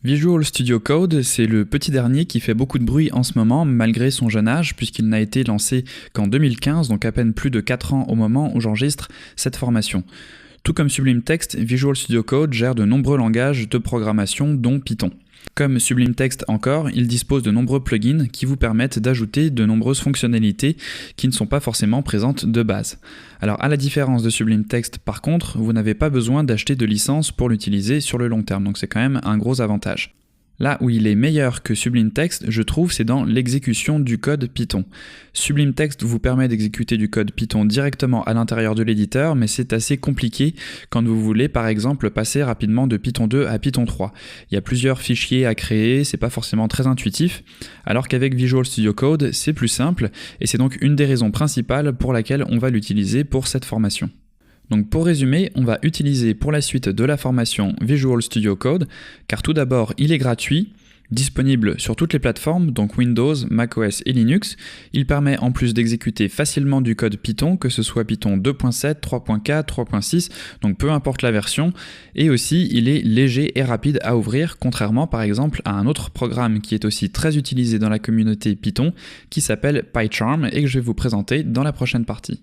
Visual Studio Code, c'est le petit dernier qui fait beaucoup de bruit en ce moment, malgré son jeune âge, puisqu'il n'a été lancé qu'en 2015, donc à peine plus de 4 ans au moment où j'enregistre cette formation. Tout comme Sublime Text, Visual Studio Code gère de nombreux langages de programmation, dont Python. Comme Sublime Text encore, il dispose de nombreux plugins qui vous permettent d'ajouter de nombreuses fonctionnalités qui ne sont pas forcément présentes de base. Alors à la différence de Sublime Text par contre, vous n'avez pas besoin d'acheter de licence pour l'utiliser sur le long terme, donc c'est quand même un gros avantage. Là où il est meilleur que Sublime Text, je trouve, c'est dans l'exécution du code Python. Sublime Text vous permet d'exécuter du code Python directement à l'intérieur de l'éditeur, mais c'est assez compliqué quand vous voulez par exemple passer rapidement de Python 2 à Python 3. Il y a plusieurs fichiers à créer, c'est pas forcément très intuitif, alors qu'avec Visual Studio Code, c'est plus simple, et c'est donc une des raisons principales pour laquelle on va l'utiliser pour cette formation. Donc pour résumer, on va utiliser pour la suite de la formation Visual Studio Code, car tout d'abord il est gratuit, disponible sur toutes les plateformes, donc Windows, macOS et Linux. Il permet en plus d'exécuter facilement du code Python, que ce soit Python 2.7, 3.4, 3.6, donc peu importe la version, et aussi il est léger et rapide à ouvrir, contrairement par exemple à un autre programme qui est aussi très utilisé dans la communauté Python, qui s'appelle PyCharm et que je vais vous présenter dans la prochaine partie.